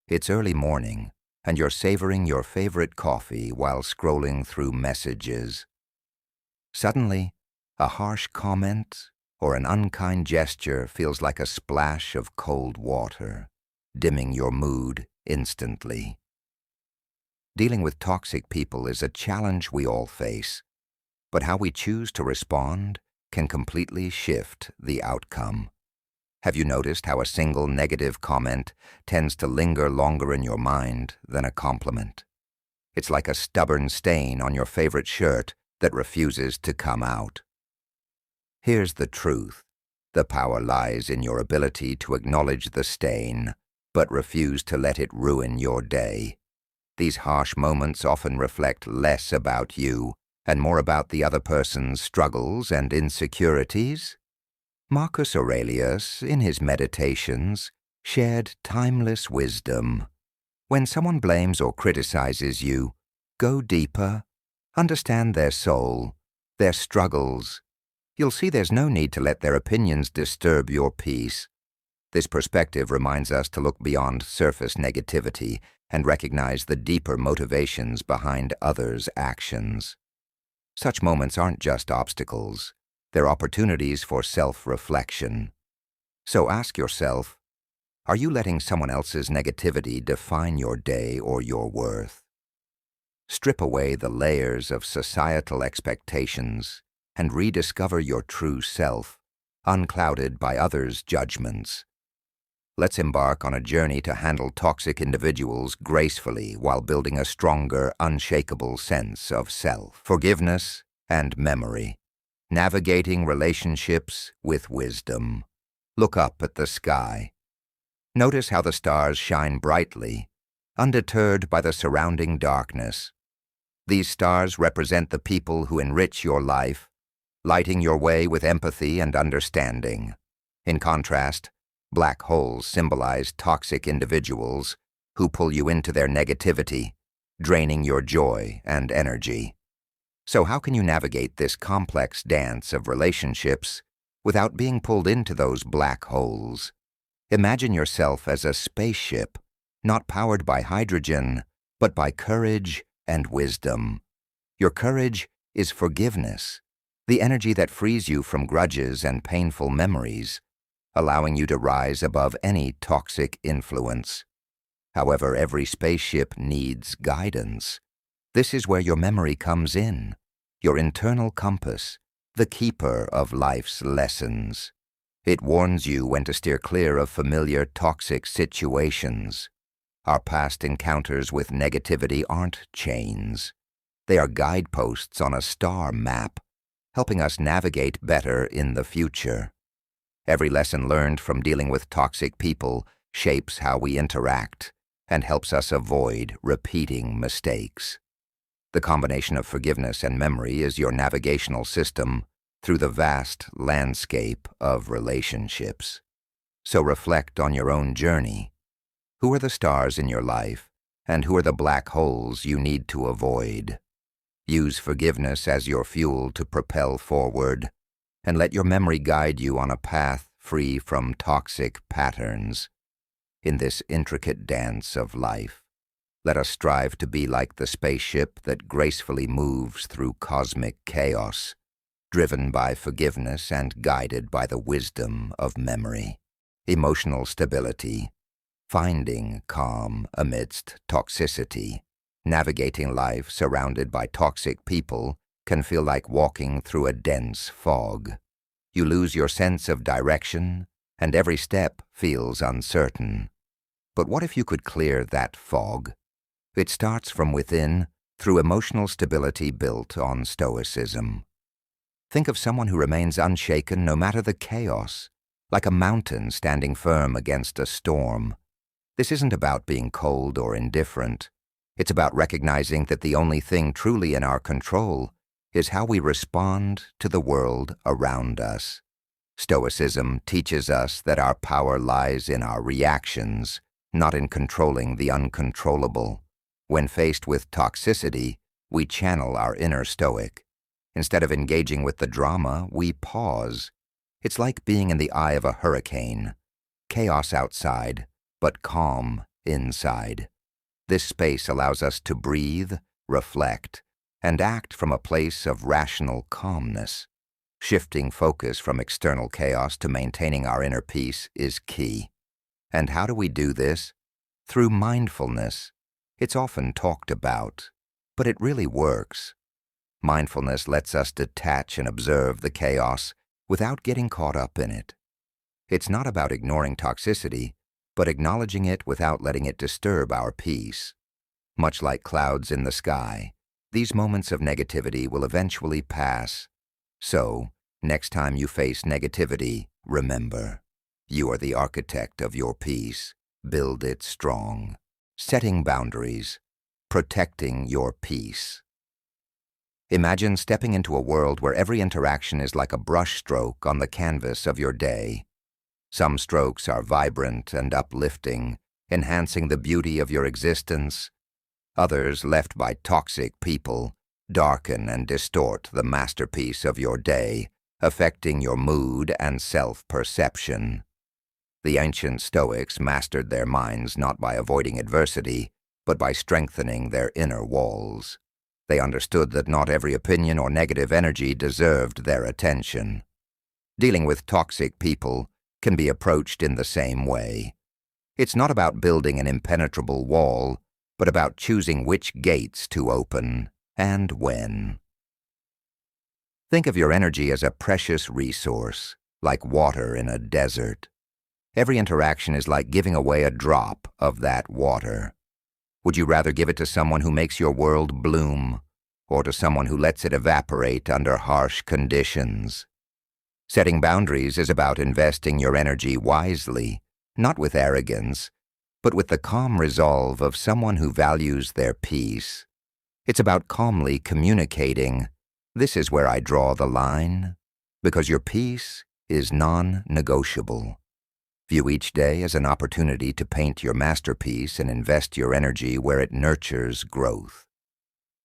It's early morning, and you're savoring your favorite coffee while scrolling through messages. Suddenly, a harsh comment or an unkind gesture feels like a splash of cold water, dimming your mood instantly. Dealing with toxic people is a challenge we all face, but how we choose to respond can completely shift the outcome. Have you noticed how a single negative comment tends to linger longer in your mind than a compliment? It's like a stubborn stain on your favorite shirt that refuses to come out. Here's the truth. The power lies in your ability to acknowledge the stain, but refuse to let it ruin your day. These harsh moments often reflect less about you and more about the other person's struggles and insecurities. Marcus Aurelius, in his Meditations, shared timeless wisdom. When someone blames or criticizes you, go deeper, understand their soul, their struggles. You'll see there's no need to let their opinions disturb your peace. This perspective reminds us to look beyond surface negativity and recognize the deeper motivations behind others' actions. Such moments aren't just obstacles. They're opportunities for self-reflection. So ask yourself, are you letting someone else's negativity define your day or your worth? Strip away the layers of societal expectations and rediscover your true self, unclouded by others' judgments. Let's embark on a journey to handle toxic individuals gracefully while building a stronger, unshakable sense of self, forgiveness, and memory. Navigating relationships with wisdom. Look up at the sky. Notice how the stars shine brightly, undeterred by the surrounding darkness. These stars represent the people who enrich your life, lighting your way with empathy and understanding. In contrast, black holes symbolize toxic individuals who pull you into their negativity, draining your joy and energy. So how can you navigate this complex dance of relationships without being pulled into those black holes? Imagine yourself as a spaceship, not powered by hydrogen, but by courage and wisdom. Your courage is forgiveness, the energy that frees you from grudges and painful memories, allowing you to rise above any toxic influence. However, every spaceship needs guidance. This is where your memory comes in, your internal compass, the keeper of life's lessons. It warns you when to steer clear of familiar toxic situations. Our past encounters with negativity aren't chains. They are guideposts on a star map, helping us navigate better in the future. Every lesson learned from dealing with toxic people shapes how we interact and helps us avoid repeating mistakes. The combination of forgiveness and memory is your navigational system through the vast landscape of relationships. So reflect on your own journey. Who are the stars in your life, and who are the black holes you need to avoid? Use forgiveness as your fuel to propel forward, and let your memory guide you on a path free from toxic patterns. In this intricate dance of life, let us strive to be like the spaceship that gracefully moves through cosmic chaos, driven by forgiveness and guided by the wisdom of memory. Emotional stability. Finding calm amidst toxicity. Navigating life surrounded by toxic people can feel like walking through a dense fog. You lose your sense of direction, and every step feels uncertain. But what if you could clear that fog? It starts from within through emotional stability built on Stoicism. Think of someone who remains unshaken no matter the chaos, like a mountain standing firm against a storm. This isn't about being cold or indifferent. It's about recognizing that the only thing truly in our control is how we respond to the world around us. Stoicism teaches us that our power lies in our reactions, not in controlling the uncontrollable. When faced with toxicity, we channel our inner Stoic. Instead of engaging with the drama, we pause. It's like being in the eye of a hurricane. Chaos outside, but calm inside. This space allows us to breathe, reflect, and act from a place of rational calmness. Shifting focus from external chaos to maintaining our inner peace is key. And how do we do this? Through mindfulness. It's often talked about, but it really works. Mindfulness lets us detach and observe the chaos without getting caught up in it. It's not about ignoring toxicity, but acknowledging it without letting it disturb our peace. Much like clouds in the sky, these moments of negativity will eventually pass. So, next time you face negativity, remember, you are the architect of your peace. Build it strong. Setting boundaries. Protecting your peace. Imagine stepping into a world where every interaction is like a brushstroke on the canvas of your day. Some strokes are vibrant and uplifting, enhancing the beauty of your existence. Others, left by toxic people, darken and distort the masterpiece of your day, affecting your mood and self-perception. The ancient Stoics mastered their minds not by avoiding adversity, but by strengthening their inner walls. They understood that not every opinion or negative energy deserved their attention. Dealing with toxic people can be approached in the same way. It's not about building an impenetrable wall, but about choosing which gates to open and when. Think of your energy as a precious resource, like water in a desert. Every interaction is like giving away a drop of that water. Would you rather give it to someone who makes your world bloom, or to someone who lets it evaporate under harsh conditions? Setting boundaries is about investing your energy wisely, not with arrogance, but with the calm resolve of someone who values their peace. It's about calmly communicating, "This is where I draw the line," because your peace is non-negotiable. View each day as an opportunity to paint your masterpiece and invest your energy where it nurtures growth.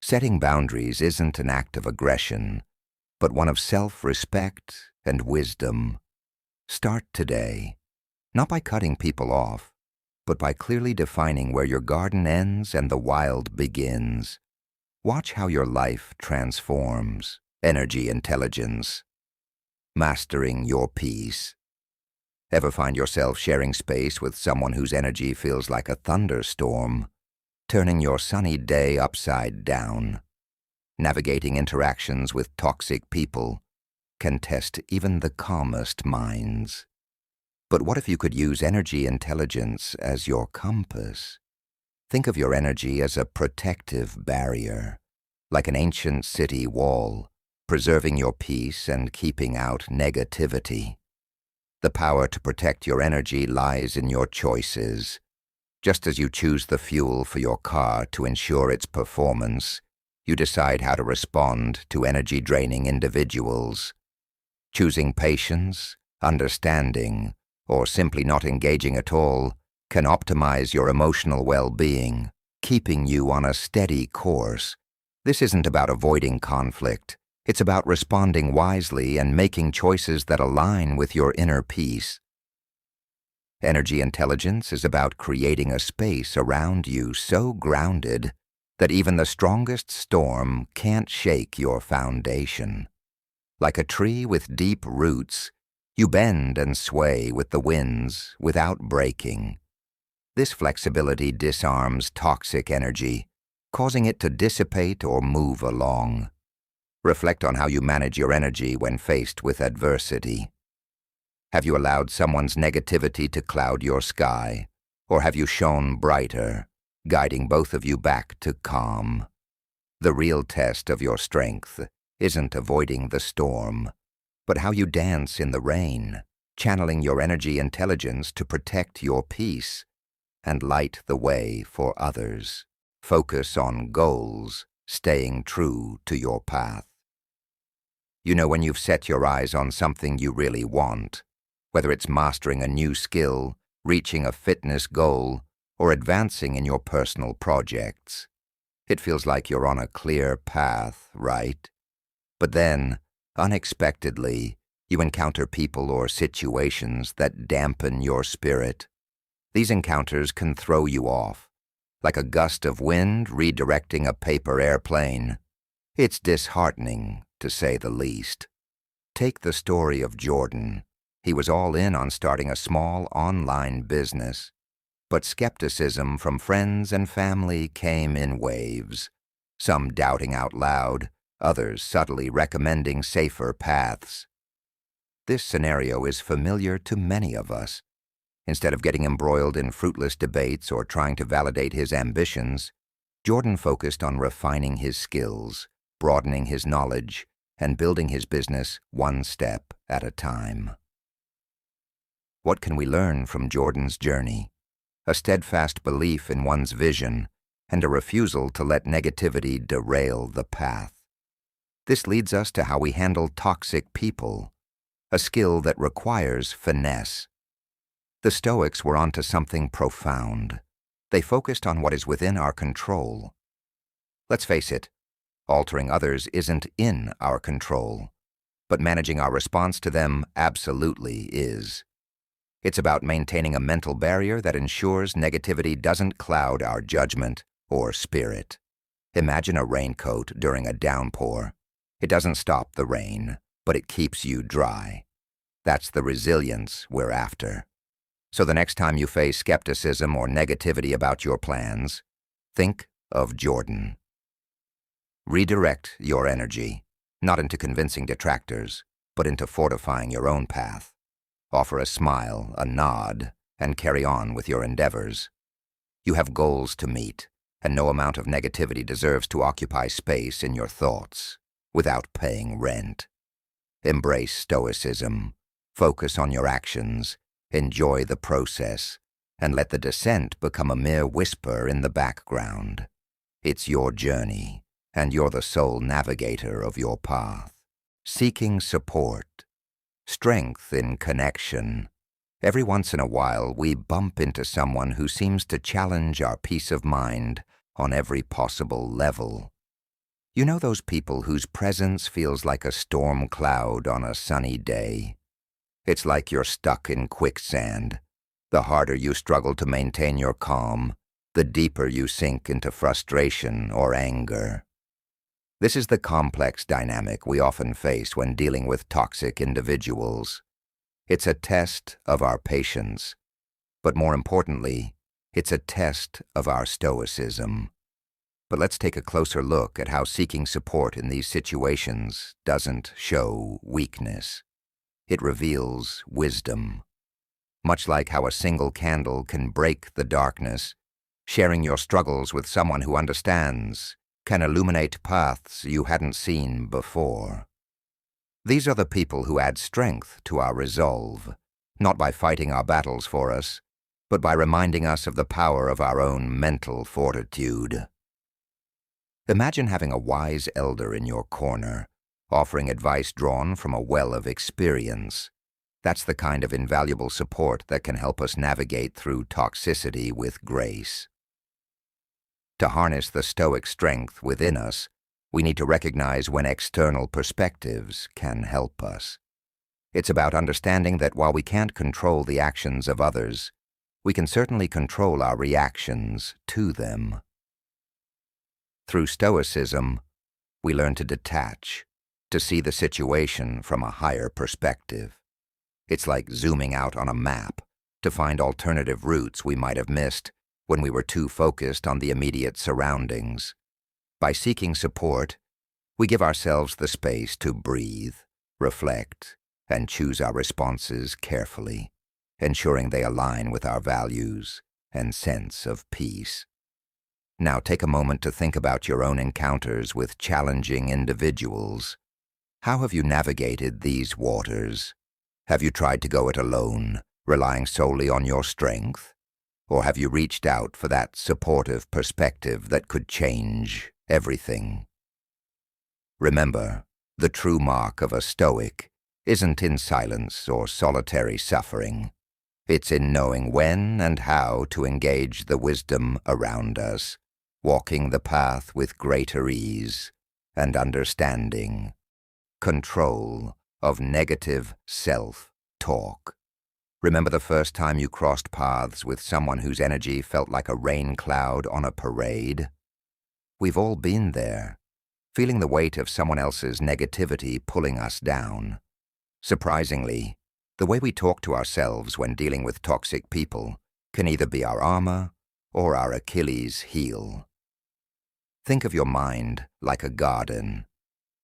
Setting boundaries isn't an act of aggression, but one of self-respect and wisdom. Start today, not by cutting people off, but by clearly defining where your garden ends and the wild begins. Watch how your life transforms. Energy intelligence. Mastering your peace. Ever find yourself sharing space with someone whose energy feels like a thunderstorm, turning your sunny day upside down? Navigating interactions with toxic people can test even the calmest minds. But what if you could use energy intelligence as your compass? Think of your energy as a protective barrier, like an ancient city wall, preserving your peace and keeping out negativity. The power to protect your energy lies in your choices. Just as you choose the fuel for your car to ensure its performance, you decide how to respond to energy-draining individuals. Choosing patience, understanding, or simply not engaging at all can optimize your emotional well-being, keeping you on a steady course. This isn't about avoiding conflict. It's about responding wisely and making choices that align with your inner peace. Energy intelligence is about creating a space around you so grounded that even the strongest storm can't shake your foundation. Like a tree with deep roots, you bend and sway with the winds without breaking. This flexibility disarms toxic energy, causing it to dissipate or move along. Reflect on how you manage your energy when faced with adversity. Have you allowed someone's negativity to cloud your sky, or have you shone brighter, guiding both of you back to calm? The real test of your strength isn't avoiding the storm, but how you dance in the rain, channeling your energy intelligence to protect your peace and light the way for others. Focus on goals, staying true to your path. You know when you've set your eyes on something you really want, whether it's mastering a new skill, reaching a fitness goal, or advancing in your personal projects. It feels like you're on a clear path, right? But then, unexpectedly, you encounter people or situations that dampen your spirit. These encounters can throw you off, like a gust of wind redirecting a paper airplane. It's disheartening, to say the least. Take the story of Jordan. He was all in on starting a small online business, but skepticism from friends and family came in waves, some doubting out loud, others subtly recommending safer paths. This scenario is familiar to many of us. Instead of getting embroiled in fruitless debates or trying to validate his ambitions, Jordan focused on refining his skills, broadening his knowledge, and building his business one step at a time. What can we learn from Jordan's journey? A steadfast belief in one's vision and a refusal to let negativity derail the path. This leads us to how we handle toxic people, a skill that requires finesse. The Stoics were onto something profound. They focused on what is within our control. Let's face it, altering others isn't in our control, but managing our response to them absolutely is. It's about maintaining a mental barrier that ensures negativity doesn't cloud our judgment or spirit. Imagine a raincoat during a downpour. It doesn't stop the rain, but it keeps you dry. That's the resilience we're after. So the next time you face skepticism or negativity about your plans, think of Jordan. Redirect your energy, not into convincing detractors, but into fortifying your own path. Offer a smile, a nod, and carry on with your endeavors. You have goals to meet, and no amount of negativity deserves to occupy space in your thoughts without paying rent. Embrace Stoicism, focus on your actions, enjoy the process, and let the dissent become a mere whisper in the background. It's your journey, and you're the sole navigator of your path. Seeking support, strength in connection. Every once in a while, we bump into someone who seems to challenge our peace of mind on every possible level. You know those people whose presence feels like a storm cloud on a sunny day? It's like you're stuck in quicksand. The harder you struggle to maintain your calm, the deeper you sink into frustration or anger. This is the complex dynamic we often face when dealing with toxic individuals. It's a test of our patience, but more importantly, it's a test of our stoicism. But let's take a closer look at how seeking support in these situations doesn't show weakness. It reveals wisdom. Much like how a single candle can break the darkness, sharing your struggles with someone who understands can illuminate paths you hadn't seen before. These are the people who add strength to our resolve, not by fighting our battles for us, but by reminding us of the power of our own mental fortitude. Imagine having a wise elder in your corner, offering advice drawn from a well of experience. That's the kind of invaluable support that can help us navigate through toxicity with grace. To harness the Stoic strength within us, we need to recognize when external perspectives can help us. It's about understanding that while we can't control the actions of others, we can certainly control our reactions to them. Through Stoicism, we learn to detach, to see the situation from a higher perspective. It's like zooming out on a map to find alternative routes we might have missed when we were too focused on the immediate surroundings. By seeking support, we give ourselves the space to breathe, reflect, and choose our responses carefully, ensuring they align with our values and sense of peace. Now take a moment to think about your own encounters with challenging individuals. How have you navigated these waters? Have you tried to go it alone, relying solely on your strength? Or have you reached out for that supportive perspective that could change everything? Remember, the true mark of a Stoic isn't in silence or solitary suffering. It's in knowing when and how to engage the wisdom around us, walking the path with greater ease and understanding. Control of negative self-talk. Remember the first time you crossed paths with someone whose energy felt like a rain cloud on a parade? We've all been there, feeling the weight of someone else's negativity pulling us down. Surprisingly, the way we talk to ourselves when dealing with toxic people can either be our armor or our Achilles heel. Think of your mind like a garden.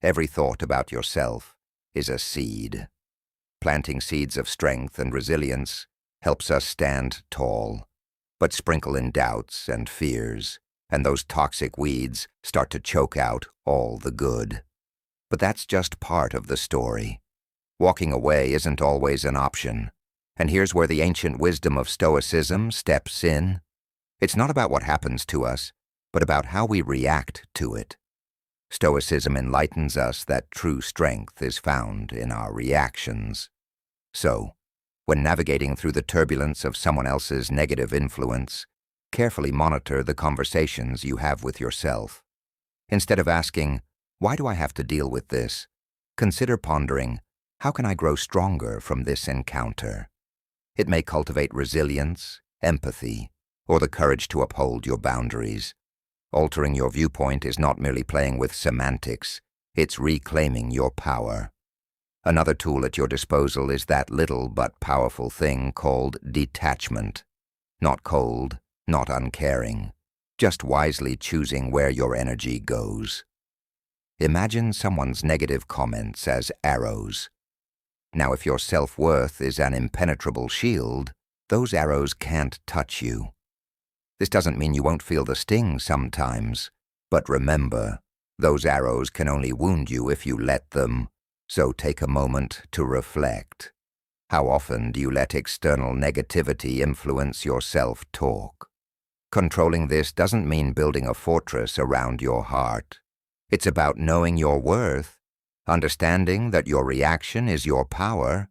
Every thought about yourself is a seed. Planting seeds of strength and resilience helps us stand tall, but sprinkle in doubts and fears, and those toxic weeds start to choke out all the good. But that's just part of the story. Walking away isn't always an option, and here's where the ancient wisdom of Stoicism steps in. It's not about what happens to us, but about how we react to it. Stoicism enlightens us that true strength is found in our reactions. So, when navigating through the turbulence of someone else's negative influence, carefully monitor the conversations you have with yourself. Instead of asking, "Why do I have to deal with this?" consider pondering, "How can I grow stronger from this encounter?" It may cultivate resilience, empathy, or the courage to uphold your boundaries. Altering your viewpoint is not merely playing with semantics, it's reclaiming your power. Another tool at your disposal is that little but powerful thing called detachment. Not cold, not uncaring, just wisely choosing where your energy goes. Imagine someone's negative comments as arrows. Now, if your self-worth is an impenetrable shield, those arrows can't touch you. This doesn't mean you won't feel the sting sometimes, but remember, those arrows can only wound you if you let them, so take a moment to reflect. How often do you let external negativity influence your self-talk? Controlling this doesn't mean building a fortress around your heart. It's about knowing your worth, understanding that your reaction is your power,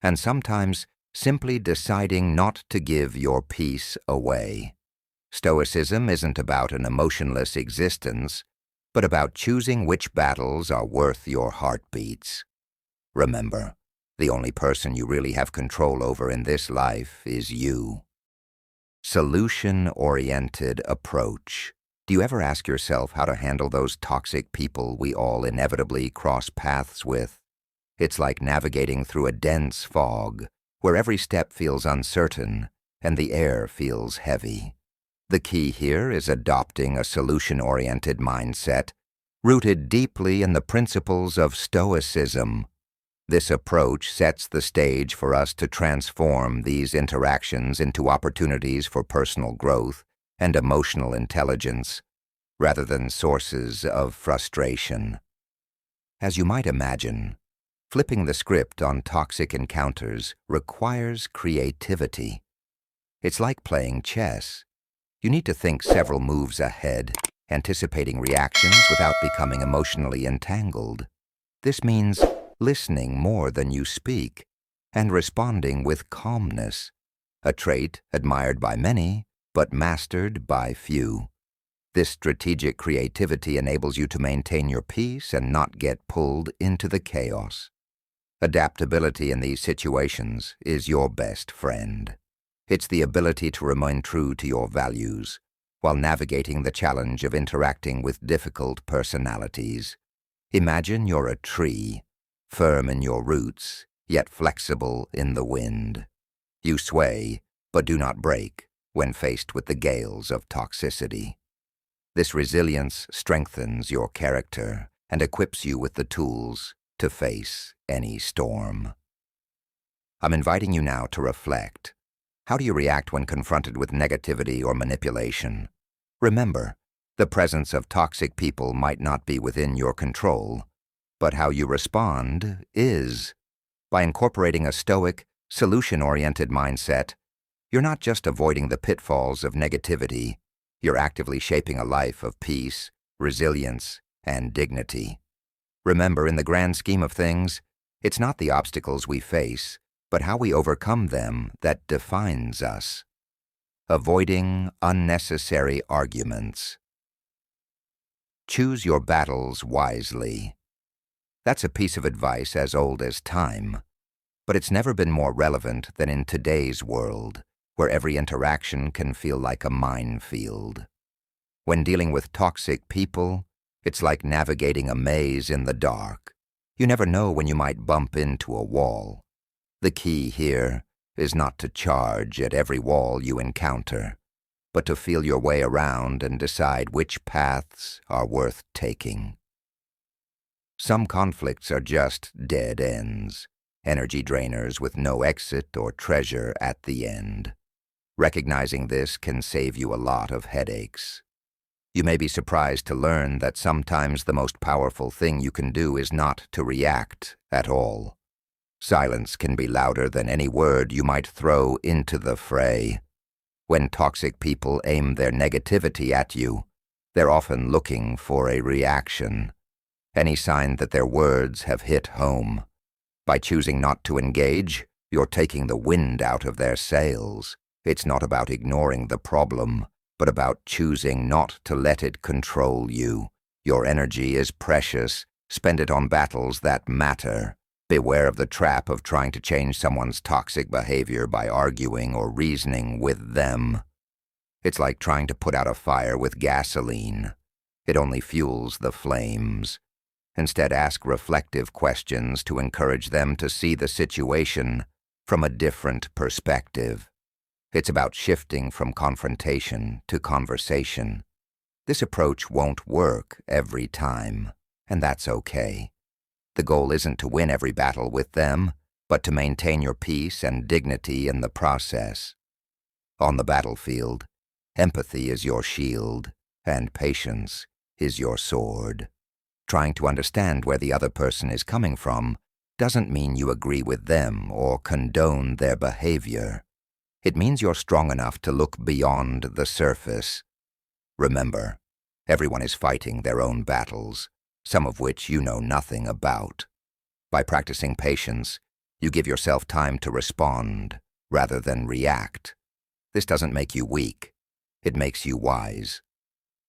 and sometimes simply deciding not to give your peace away. Stoicism isn't about an emotionless existence, but about choosing which battles are worth your heartbeats. Remember, the only person you really have control over in this life is you. Solution-oriented approach. Do you ever ask yourself how to handle those toxic people we all inevitably cross paths with? It's like navigating through a dense fog, where every step feels uncertain and the air feels heavy. The key here is adopting a solution-oriented mindset, rooted deeply in the principles of Stoicism. This approach sets the stage for us to transform these interactions into opportunities for personal growth and emotional intelligence, rather than sources of frustration. As you might imagine, flipping the script on toxic encounters requires creativity. It's like playing chess. You need to think several moves ahead, anticipating reactions without becoming emotionally entangled. This means listening more than you speak and responding with calmness, a trait admired by many but mastered by few. This strategic creativity enables you to maintain your peace and not get pulled into the chaos. Adaptability in these situations is your best friend. It's the ability to remain true to your values while navigating the challenge of interacting with difficult personalities. Imagine you're a tree, firm in your roots, yet flexible in the wind. You sway, but do not break when faced with the gales of toxicity. This resilience strengthens your character and equips you with the tools to face any storm. I'm inviting you now to reflect. How do you react when confronted with negativity or manipulation? Remember, the presence of toxic people might not be within your control, but how you respond is. By incorporating a stoic, solution-oriented mindset, you're not just avoiding the pitfalls of negativity, you're actively shaping a life of peace, resilience, and dignity. Remember, in the grand scheme of things, it's not the obstacles we face, but how we overcome them that defines us. Avoiding unnecessary arguments. Choose your battles wisely. That's a piece of advice as old as time. But it's never been more relevant than in today's world, where every interaction can feel like a minefield. When dealing with toxic people, it's like navigating a maze in the dark. You never know when you might bump into a wall. The key here is not to charge at every wall you encounter, but to feel your way around and decide which paths are worth taking. Some conflicts are just dead ends, energy drainers with no exit or treasure at the end. Recognizing this can save you a lot of headaches. You may be surprised to learn that sometimes the most powerful thing you can do is not to react at all. Silence can be louder than any word you might throw into the fray. When toxic people aim their negativity at you, they're often looking for a reaction, any sign that their words have hit home. By choosing not to engage, you're taking the wind out of their sails. It's not about ignoring the problem, but about choosing not to let it control you. Your energy is precious. Spend it on battles that matter. Beware of the trap of trying to change someone's toxic behavior by arguing or reasoning with them. It's like trying to put out a fire with gasoline. It only fuels the flames. Instead, ask reflective questions to encourage them to see the situation from a different perspective. It's about shifting from confrontation to conversation. This approach won't work every time, and that's okay. The goal isn't to win every battle with them, but to maintain your peace and dignity in the process. On the battlefield, empathy is your shield, and patience is your sword. Trying to understand where the other person is coming from doesn't mean you agree with them or condone their behavior. It means you're strong enough to look beyond the surface. Remember, everyone is fighting their own battles, some of which you know nothing about. By practicing patience, you give yourself time to respond rather than react. This doesn't make you weak. It makes you wise.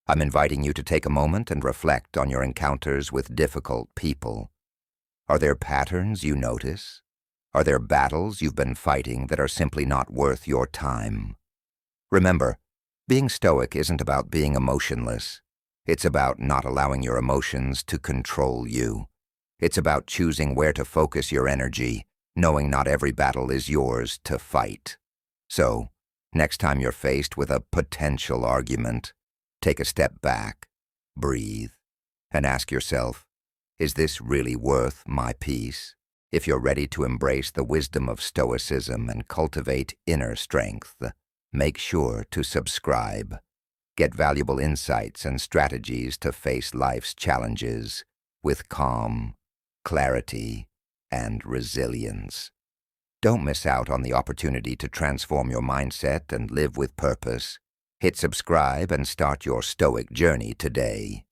I'm inviting you to take a moment and reflect on your encounters with difficult people. Are there patterns you notice? Are there battles you've been fighting that are simply not worth your time? Remember, being stoic isn't about being emotionless. It's about not allowing your emotions to control you. It's about choosing where to focus your energy, knowing not every battle is yours to fight. So, next time you're faced with a potential argument, take a step back, breathe, and ask yourself, is this really worth my peace? If you're ready to embrace the wisdom of Stoicism and cultivate inner strength, make sure to subscribe. Get valuable insights and strategies to face life's challenges with calm, clarity, and resilience. Don't miss out on the opportunity to transform your mindset and live with purpose. Hit subscribe and start your Stoic journey today.